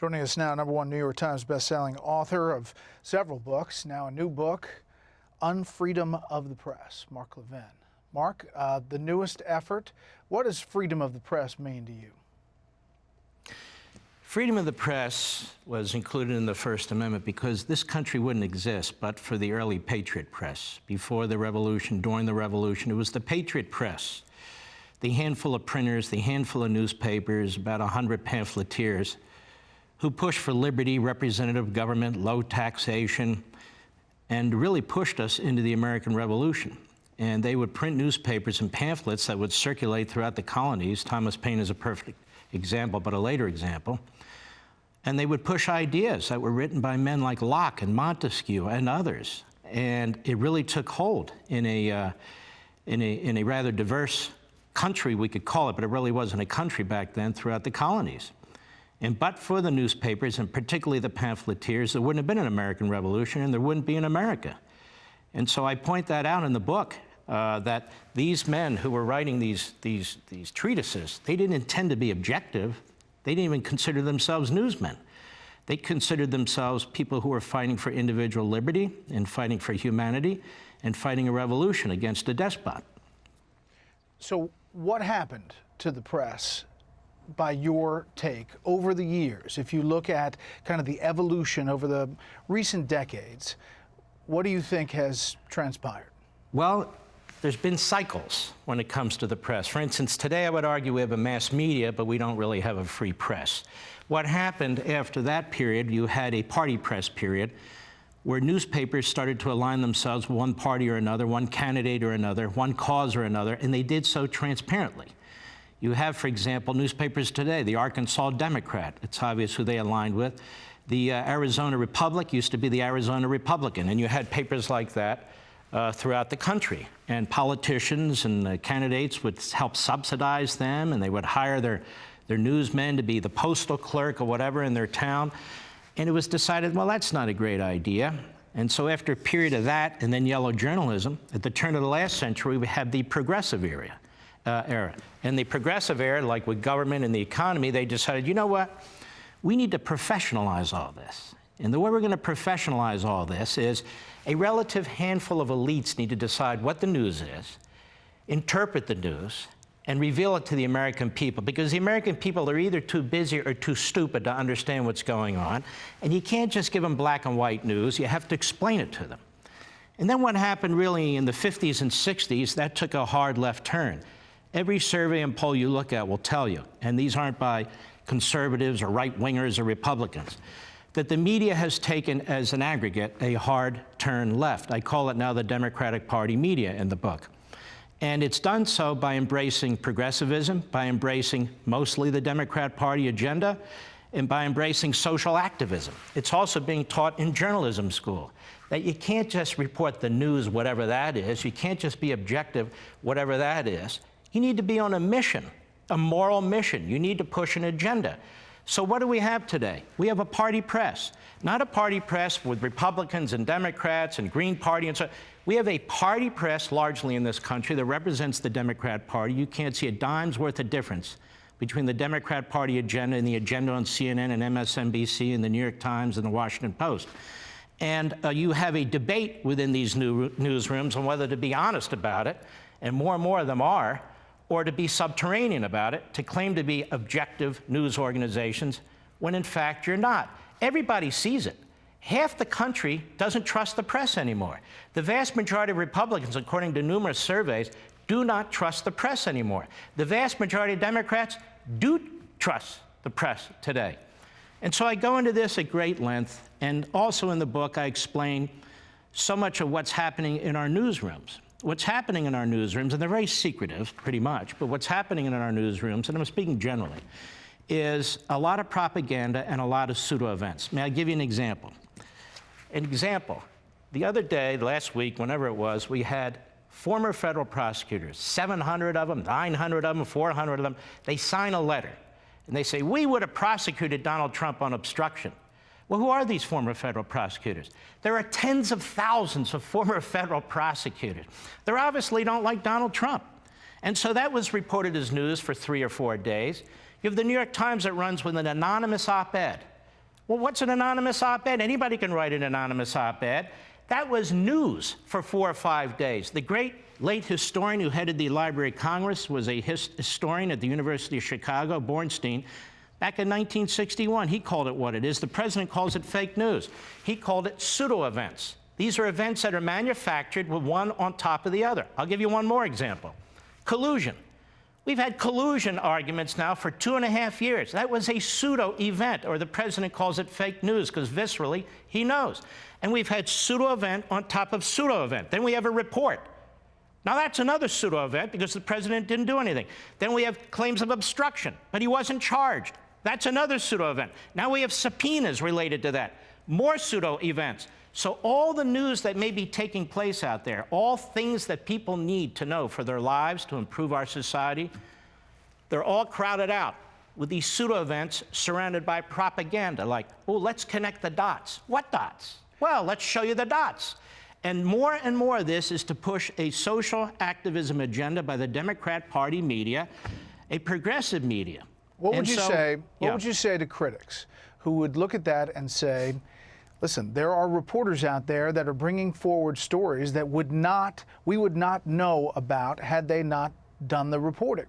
Joining us now, #1 New York Times bestselling author of several books, now a new book, Unfreedom of the Press, Mark Levin. Mark, the newest effort, what does freedom of the press mean to you? Freedom of the press was included in the First Amendment because this country wouldn't exist but for the early Patriot press. Before the Revolution, during the Revolution, it was the Patriot press. The handful of printers, the handful of newspapers, about 100 pamphleteers who pushed for liberty, representative government, low taxation, and really pushed us into the American Revolution. And they would print newspapers and pamphlets that would circulate throughout the colonies. Thomas Paine is a perfect example, but a later example. And they would push ideas that were written by men like Locke and Montesquieu and others. And it really took hold in a rather diverse country, we could call it, but it really wasn't a country back then, throughout the colonies. And but for the newspapers, and particularly the pamphleteers, there wouldn't have been an American Revolution, and there wouldn't be an America. And so I point that out in the book, that these men who were writing these treatises, they didn't intend to be objective. They didn't even consider themselves newsmen. They considered themselves people who were fighting for individual liberty and fighting for humanity and fighting a revolution against a despot. So what happened to the press, by your take, over the years? If you look at kind of the evolution over the recent decades, what do you think has transpired? Well, there's been cycles when it comes to the press. For instance, today I would argue we have a mass media, but we don't really have a free press. What happened after that period, you had a party press period, where newspapers started to align themselves with one party or another, one candidate or another, one cause or another, and they did so transparently. You have, for example, newspapers today, the Arkansas Democrat, it's obvious who they aligned with. The Arizona Republic used to be the Arizona Republican, and you had papers like that throughout the country. And politicians and candidates would help subsidize them, and they would hire their newsmen to be the postal clerk or whatever in their town. And it was decided, well, that's not a great idea. And so after a period of that, and then yellow journalism, at the turn of the last century, we had the progressive era. And the progressive era, like with government and the economy, they decided, you know what? We need to professionalize all this. And the way we're going to professionalize all this is a relative handful of elites need to decide what the news is, interpret the news, and reveal it to the American people, because the American people are either too busy or too stupid to understand what's going on. And you can't just give them black and white news. You have to explain it to them. And then what happened really in the 50s and 60s, that took a hard left turn. Every survey and poll you look at will tell you, and these aren't by conservatives or right-wingers or Republicans, that the media has taken as an aggregate a hard turn left. I call it now the Democratic Party media in the book. And it's done so by embracing progressivism, by embracing mostly the Democrat Party agenda, and by embracing social activism. It's also being taught in journalism school that you can't just report the news, whatever that is. You can't just be objective, whatever that is. You need to be on a mission, a moral mission. You need to push an agenda. So what do we have today? We have a party press, not a party press with Republicans and Democrats and Green Party and so. We have a party press largely in this country that represents the Democrat Party. You can't see a dime's worth of difference between the Democrat Party agenda and the agenda on CNN and MSNBC and the New York Times and the Washington Post. And you have a debate within these newsrooms on whether to be honest about it, and more of them are, or to be subterranean about it, to claim to be objective news organizations, when in fact you're not. Everybody sees it. Half the country doesn't trust the press anymore. The vast majority of Republicans, according to numerous surveys, do not trust the press anymore. The vast majority of Democrats do trust the press today. And so I go into this at great length, and also in the book I explain so much of what's happening in our newsrooms. What's happening in our newsrooms, and they're very secretive, pretty much, but what's happening in our newsrooms, and I'm speaking generally, is a lot of propaganda and a lot of pseudo-events. May I give you an example? An example. The other day, last week, whenever it was, we had former federal prosecutors, 700 of them, 900 of them, 400 of them. They sign a letter, and they say, we would have prosecuted Donald Trump on obstruction. Well, who are these former federal prosecutors? There are tens of thousands of former federal prosecutors. They obviously don't like Donald Trump. And so that was reported as news for 3 or 4 days. You have the New York Times that runs with an anonymous op-ed Well, what's an anonymous op-ed? Anybody can write an anonymous op-ed. That was news for 4 or 5 days. The great late historian who headed the Library of Congress was a historian at the University of Chicago, Bornstein. Back in 1961, he called it what it is. The president calls it fake news. He called it pseudo-events. These are events that are manufactured with one on top of the other. I'll give you one more example. Collusion. We've had collusion arguments now for 2.5 years. That was a pseudo-event, or the president calls it fake news, because viscerally, he knows. And we've had pseudo-event on top of pseudo-event. Then we have a report. Now that's another pseudo-event, because the president didn't do anything. Then we have claims of obstruction, but he wasn't charged. That's another pseudo-event. Now we have subpoenas related to that. More pseudo-events. So all the news that may be taking place out there, all things that people need to know for their lives to improve our society, they're all crowded out with these pseudo-events surrounded by propaganda like, oh, let's connect the dots. What dots? Well, let's show you the dots. And more of this is to push a social activism agenda by the Democrat Party media, a progressive media. What would you say to critics who would look at that and say, listen, there are reporters out there that are bringing forward stories that we would not know about had they not done the reporting?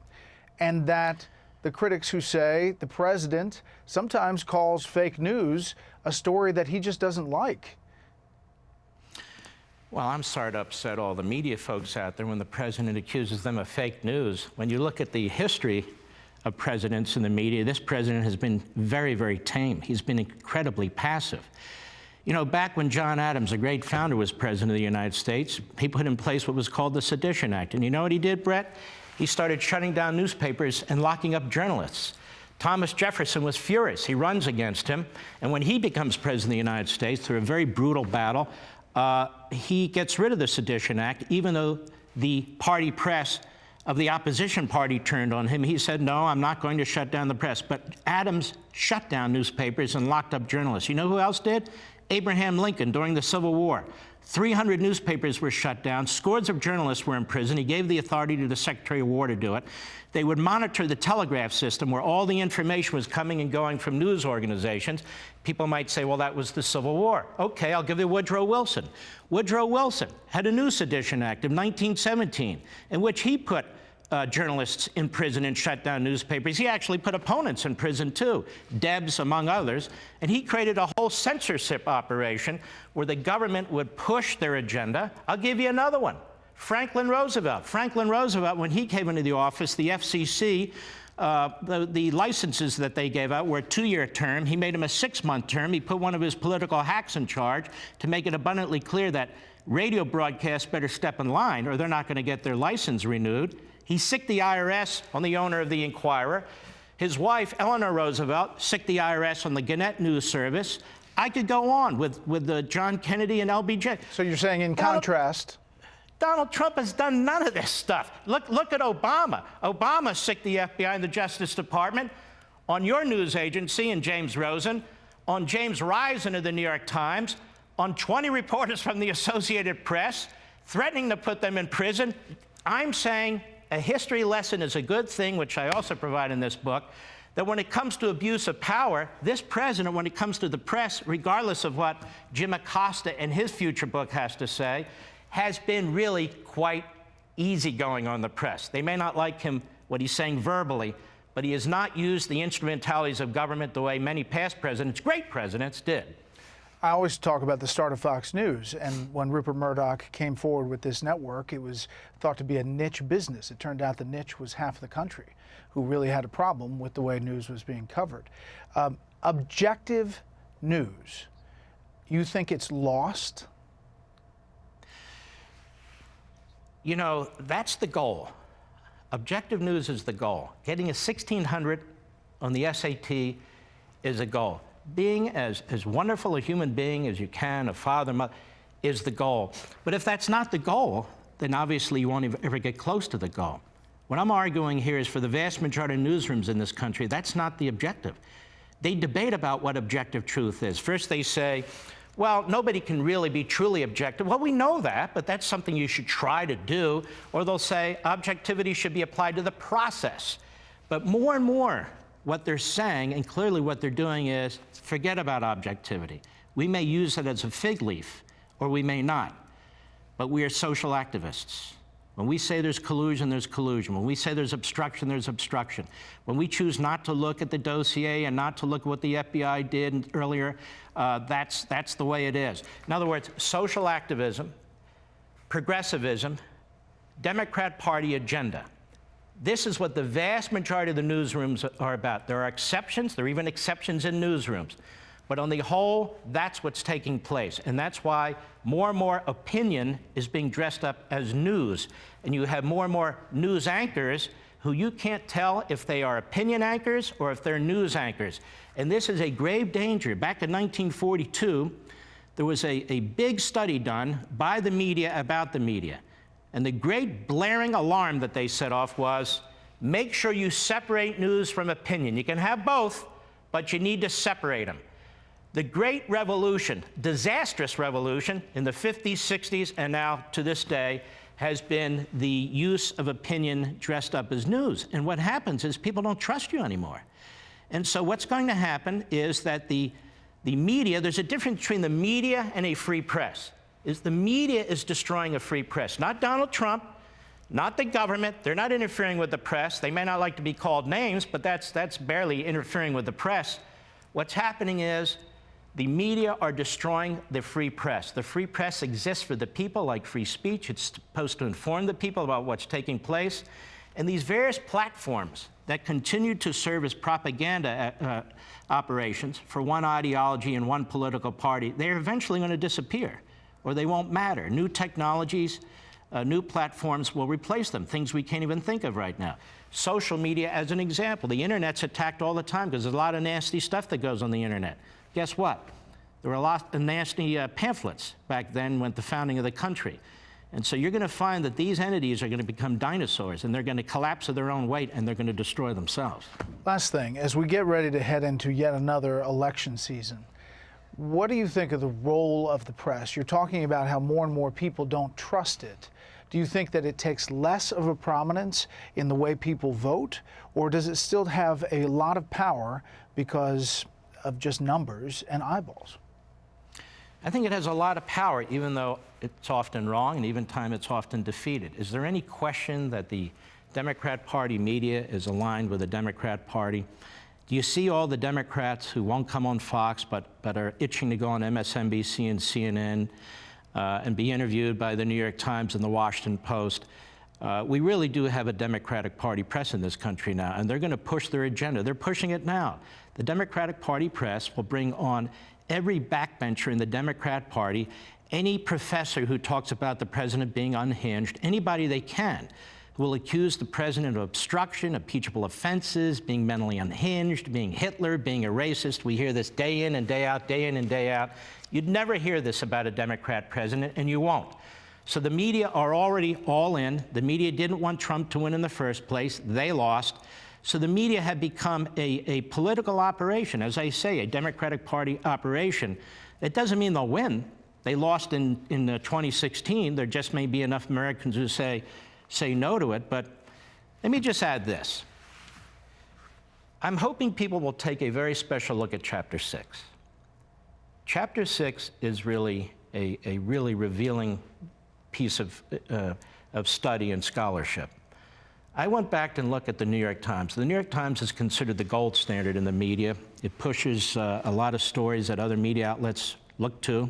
And that the critics who say the president sometimes calls fake news a story that he just doesn't like. Well, I'm sorry to upset all the media folks out there when the president accuses them of fake news. When you look at the history of presidents in the media, this president has been very, very tame. He's been incredibly passive. You know, back when John Adams, a great founder, was president of the United States, he put in place what was called the Sedition Act. And you know what he did, Brett? He started shutting down newspapers and locking up journalists. Thomas Jefferson was furious. He runs against him. And when he becomes president of the United States, through a very brutal battle, he gets rid of the Sedition Act, even though the party press of the opposition party turned on him. He said, no, I'm not going to shut down the press. But Adams shut down newspapers and locked up journalists. You know who else did? Abraham Lincoln during the Civil War. 300 newspapers were shut down. Scores of journalists were in prison. He gave the authority to the Secretary of War to do it. They would monitor the telegraph system where all the information was coming and going from news organizations. People might say, well, that was the Civil War. Okay, I'll give you Woodrow Wilson. Woodrow Wilson had a new Sedition Act of 1917 in which he put journalists in prison and shut down newspapers. He actually put opponents in prison, too, Debs, among others. And he created a whole censorship operation where the government would push their agenda. I'll give you another one. Franklin Roosevelt. Franklin Roosevelt, when he came into the office, the FCC, the licenses that they gave out were a 2-year term. He made them a 6-month term. He put one of his political hacks in charge to make it abundantly clear that radio broadcasts better step in line or they're not going to get their license renewed. He sicked the IRS on the owner of the Inquirer. His wife, Eleanor Roosevelt, sicked the IRS on the Gannett News Service. I could go on with John Kennedy and LBJ. So you're saying in contrast... Donald Trump has done none of this stuff. Look at Obama. Obama sicked the FBI and the Justice Department on your news agency and James Rosen, on James Risen of the New York Times, on 20 reporters from the Associated Press, threatening to put them in prison. I'm saying a history lesson is a good thing, which I also provide in this book, that when it comes to abuse of power, this president, when it comes to the press, regardless of what Jim Acosta in his future book has to say, has been really quite easygoing on the press. They may not like him, what he's saying verbally, but he has not used the instrumentalities of government the way many past presidents, great presidents, did. I always talk about the start of Fox News, and when Rupert Murdoch came forward with this network, it was thought to be a niche business. It turned out the niche was half the country who really had a problem with the way news was being covered. Objective news, you think it's lost? You know, that's the goal. Objective news is the goal. Getting a 1600 on the SAT is a goal. Being as wonderful a human being as you can, a father, mother, is the goal. But if that's not the goal, then obviously you won't ever get close to the goal. What I'm arguing here is for the vast majority of newsrooms in this country, that's not the objective. They debate about what objective truth is. First they say, well, nobody can really be truly objective. Well, we know that, but that's something you should try to do. Or they'll say objectivity should be applied to the process. But more and more, what they're saying, and clearly what they're doing is, forget about objectivity. We may use it as a fig leaf, or we may not, but we are social activists. When we say there's collusion, there's collusion. When we say there's obstruction, there's obstruction. When we choose not to look at the dossier and not to look at what the FBI did earlier, that's the way it is. In other words, social activism, progressivism, Democrat Party agenda. This is what the vast majority of the newsrooms are about. There are exceptions. There are even exceptions in newsrooms. But on the whole, that's what's taking place. And that's why more and more opinion is being dressed up as news. And you have more and more news anchors who you can't tell if they are opinion anchors or if they're news anchors. And this is a grave danger. Back in 1942, there was a big study done by the media about the media. And the great blaring alarm that they set off was, make sure you separate news from opinion. You can have both, but you need to separate them. The great revolution, disastrous revolution in the 50s, 60s, and now to this day, has been the use of opinion dressed up as news. And what happens is people don't trust you anymore. And so what's going to happen is that the media, there's a difference between the media and a free press. The media is destroying a free press, not Donald Trump, not the government. They're not interfering with the press. They may not like to be called names, but that's barely interfering with the press. What's happening is the media are destroying the free press. The free press exists for the people, like free speech. It's supposed to inform the people about what's taking place. And these various platforms that continue to serve as propaganda operations for one ideology and one political party, they're eventually going to disappear, or they won't matter. New technologies, new platforms will replace them, things we can't even think of right now. Social media, as an example. The internet's attacked all the time because there's a lot of nasty stuff that goes on the internet. Guess what? There were a lot of nasty pamphlets back then with the founding of the country. And so you're going to find that these entities are going to become dinosaurs, and they're going to collapse of their own weight, and they're going to destroy themselves. Last thing, as we get ready to head into yet another election season, what do you think of the role of the press? You're talking about how more and more people don't trust it. Do you think that it takes less of a prominence in the way people vote, or does it still have a lot of power because of just numbers and eyeballs? I think it has a lot of power, even though it's often wrong, and even time it's often defeated. Is there any question that the Democrat Party media is aligned with the Democrat Party? Do you see all the Democrats who won't come on Fox but are itching to go on MSNBC and CNN and be interviewed by the New York Times and the Washington Post? We really do have a Democratic Party press in this country now, and they're going to push their agenda. They're pushing it now. The Democratic Party press will bring on every backbencher in the Democrat Party, any professor who talks about the president being unhinged, anybody they can, who will accuse the president of obstruction, impeachable offenses, being mentally unhinged, being Hitler, being a racist. We hear this day in and day out, day in and day out. You'd never hear this about a Democrat president, and you won't. So the media are already all in. The media didn't want Trump to win in the first place. They lost. So the media have become a political operation, as I say, a Democratic Party operation. It doesn't mean they'll win. They lost in 2016. There just may be enough Americans who say no to it. But let me just add this. I'm hoping people will take a very special look at Chapter 6. Chapter 6 is really a really revealing piece of study and scholarship. I went back and looked at the New York Times. The New York Times is considered the gold standard in the media. It pushes a lot of stories that other media outlets look to.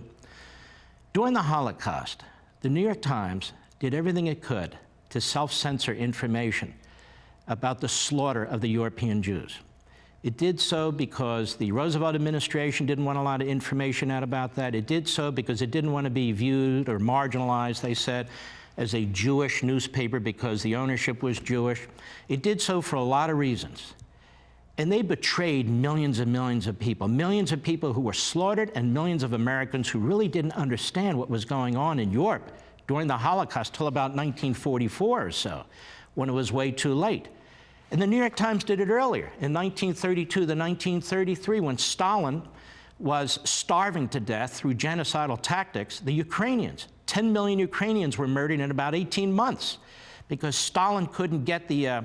During the Holocaust, the New York Times did everything it could to self-censor information about the slaughter of the European Jews. It did so because the Roosevelt administration didn't want a lot of information out about that. It did so because it didn't want to be viewed or marginalized, they said, as a Jewish newspaper because the ownership was Jewish. It did so for a lot of reasons. And they betrayed millions and millions of people who were slaughtered, and millions of Americans who really didn't understand what was going on in Europe during the Holocaust till about 1944 or so, when it was way too late. And the New York Times did it earlier, in 1932 to 1933, when Stalin was starving to death through genocidal tactics. The Ukrainians, 10 million Ukrainians were murdered in about 18 months because Stalin couldn't get the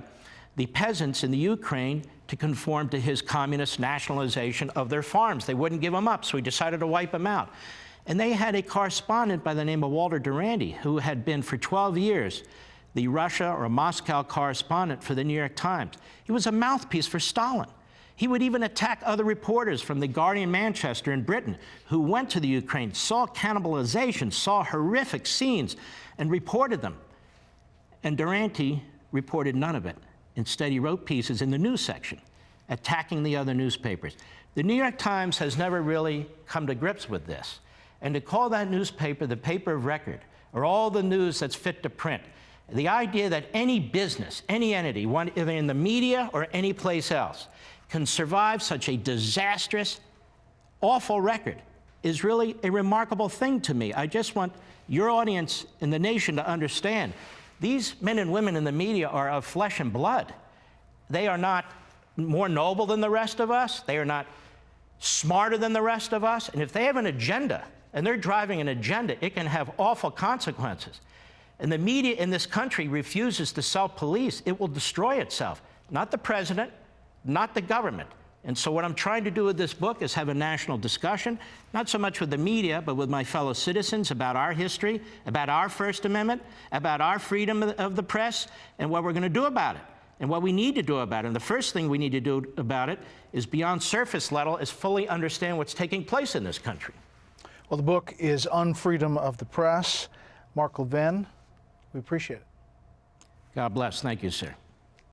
peasants in the Ukraine to conform to his communist nationalization of their farms. They wouldn't give them up, so he decided to wipe them out. And they had a correspondent by the name of Walter Durante, who had been for 12 years the Russia or Moscow correspondent for the New York Times. He was a mouthpiece for Stalin. He would even attack other reporters from the Guardian Manchester in Britain who went to the Ukraine, saw cannibalization, saw horrific scenes, and reported them. And Durante reported none of it. Instead, he wrote pieces in the news section, attacking the other newspapers. The New York Times has never really come to grips with this. And to call that newspaper the paper of record, or all the news that's fit to print, the idea that any business, any entity, whether in the media or any place else, can survive such a disastrous, awful record is really a remarkable thing to me. I just want your audience and the nation to understand these men and women in the media are of flesh and blood. They are not more noble than the rest of us. They are not smarter than the rest of us. And if they have an agenda, and they're driving an agenda, it can have awful consequences. And the media in this country refuses to self-police. It will destroy itself. Not the president, not the government. And so what I'm trying to do with this book is have a national discussion, not so much with the media, but with my fellow citizens about our history, about our First Amendment, about our freedom of the press, and what we're going to do about it, and what we need to do about it. And the first thing we need to do about it is, beyond surface level, is fully understand what's taking place in this country. Well, the book is Unfreedom of the Press. Mark Levin, we appreciate it. God bless. Thank you, sir.